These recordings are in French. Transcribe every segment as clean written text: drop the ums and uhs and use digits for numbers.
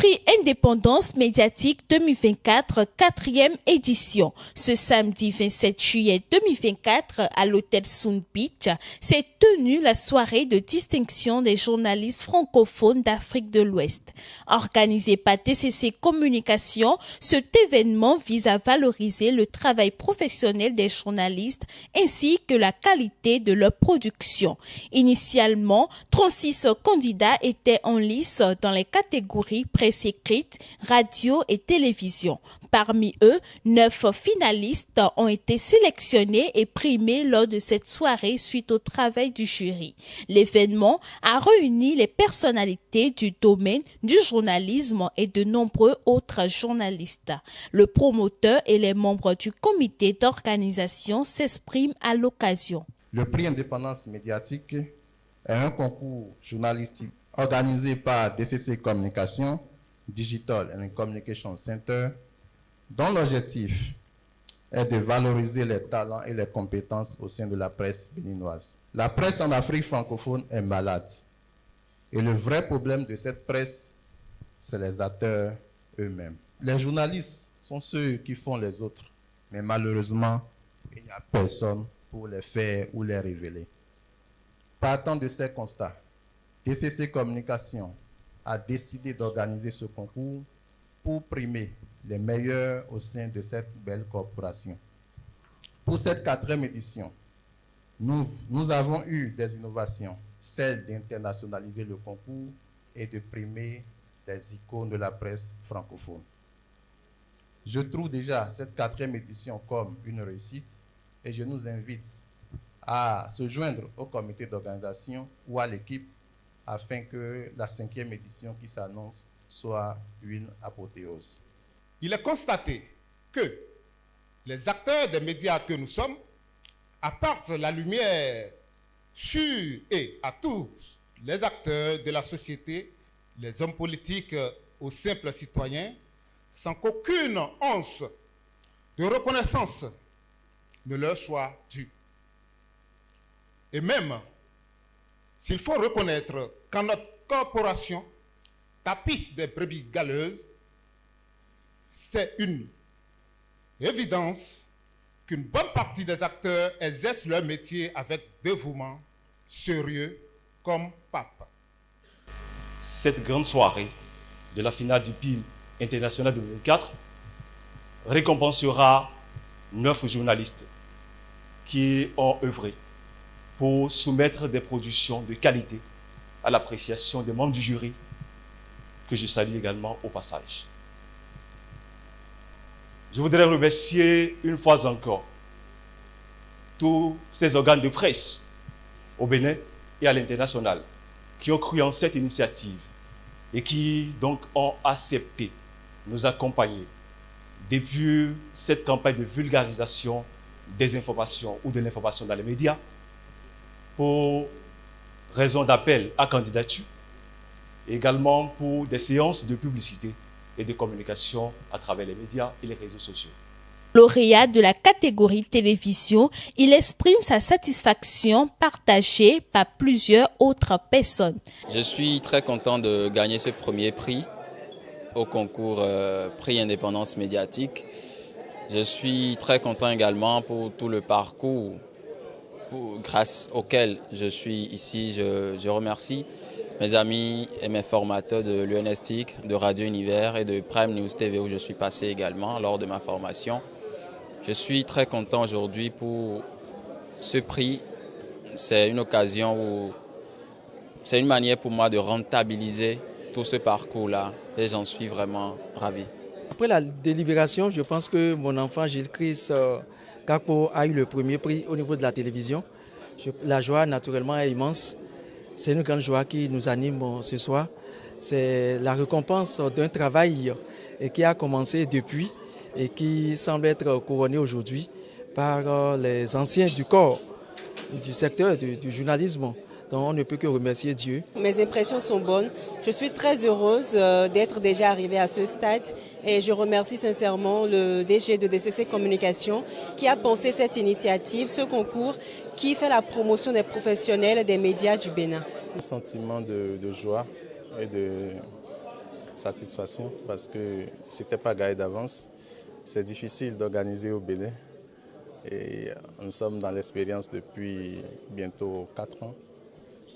Prix Indépendance médiatique 2024, 4e édition. Ce samedi 27 juillet 2024, à l'hôtel Sun Beach, s'est tenue la soirée de distinction des journalistes francophones d'Afrique de l'Ouest. Organisé par TCC Communication, cet événement vise à valoriser le travail professionnel des journalistes ainsi que la qualité de leur production. Initialement, 36 candidats étaient en lice dans les catégories presse écrite, radio et télévision. Parmi eux, 9 finalistes ont été sélectionnés et primés lors de cette soirée suite au travail du jury. L'événement a réuni les personnalités du domaine du journalisme et de nombreux autres journalistes. Le promoteur et les membres du comité d'organisation s'expriment à l'occasion. Le prix Indépendance médiatique est un concours journalistique organisé par DCC Communication, Digital and Communication Center, dont l'objectif est de valoriser les talents et les compétences au sein de la presse béninoise. La presse en Afrique francophone est malade. Et le vrai problème de cette presse, c'est les acteurs eux-mêmes. Les journalistes sont ceux qui font les autres, mais malheureusement, il n'y a personne pour les faire ou les révéler. Partant de ces constats, DCC Communication a décidé d'organiser ce concours pour primer les meilleurs au sein de cette belle corporation. Pour cette 4e édition, nous avons eu des innovations, celle d'internationaliser le concours et de primer des icônes de la presse francophone. Je trouve déjà cette 4e édition comme une réussite et je nous invite à se joindre au comité d'organisation ou à l'équipe afin que la 5e édition qui s'annonce soit une apothéose. Il est constaté que les acteurs des médias que nous sommes apportent la lumière sur et à tous les acteurs de la société, les hommes politiques aux simples citoyens, sans qu'aucune once de reconnaissance ne leur soit due. Et même s'il faut reconnaître quand notre corporation tapisse des brebis galeuses, c'est une évidence qu'une bonne partie des acteurs exercent leur métier avec dévouement, sérieux comme pape. Cette grande soirée de la finale du PIM international 2024 récompensera 9 journalistes qui ont œuvré pour soumettre des productions de qualité à l'appréciation des membres du jury, que je salue également au passage. Je voudrais remercier une fois encore tous ces organes de presse au Bénin et à l'international qui ont cru en cette initiative et qui donc ont accepté de nous accompagner depuis cette campagne de vulgarisation des informations ou de l'information dans les médias pour raison d'appel à candidature, et également pour des séances de publicité et de communication à travers les médias et les réseaux sociaux. Lauréat de la catégorie télévision, il exprime sa satisfaction partagée par plusieurs autres personnes. Je suis très content de gagner ce premier prix au concours Prix Indépendance médiatique. Je suis très content également pour tout le parcours grâce auquel je suis ici. Je remercie mes amis et mes formateurs de l'UNSTIC, de Radio Univers et de Prime News TV où je suis passé également lors de ma formation. Je suis très content aujourd'hui pour ce prix. C'est une occasion où c'est une manière pour moi de rentabiliser tout ce parcours-là et j'en suis vraiment ravi. Après la délibération, je pense que mon enfant Gilles-Chris Kakpo a eu le premier prix au niveau de la télévision. La joie naturellement est immense. C'est une grande joie qui nous anime ce soir. C'est la récompense d'un travail qui a commencé depuis et qui semble être couronné aujourd'hui par les anciens du corps, du secteur du journalisme. Donc on ne peut que remercier Dieu. Mes impressions sont bonnes. Je suis très heureuse d'être déjà arrivée à ce stade et je remercie sincèrement le DG de DCC Communication qui a pensé cette initiative, ce concours qui fait la promotion des professionnels des médias du Bénin. Un sentiment de joie et de satisfaction parce que ce n'était pas gagné d'avance. C'est difficile d'organiser au Bénin et nous sommes dans l'expérience depuis bientôt 4 ans.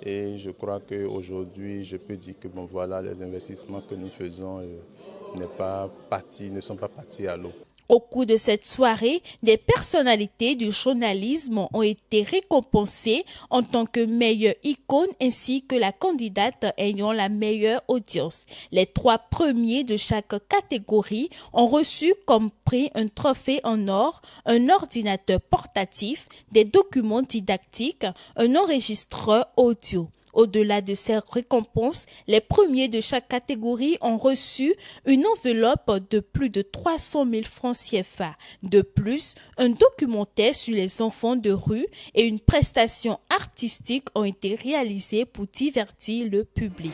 Et je crois qu'aujourd'hui, je peux dire que bon, voilà, les investissements que nous faisons ne sont pas partis à l'eau. Au cours de cette soirée, des personnalités du journalisme ont été récompensées en tant que meilleure icône ainsi que la candidate ayant la meilleure audience. Les 3 premiers de chaque catégorie ont reçu comme prix un trophée en or, un ordinateur portatif, des documents didactiques, un enregistreur audio. Au-delà de ces récompenses, les premiers de chaque catégorie ont reçu une enveloppe de plus de 300 000 francs CFA. De plus, un documentaire sur les enfants de rue et une prestation artistique ont été réalisés pour divertir le public.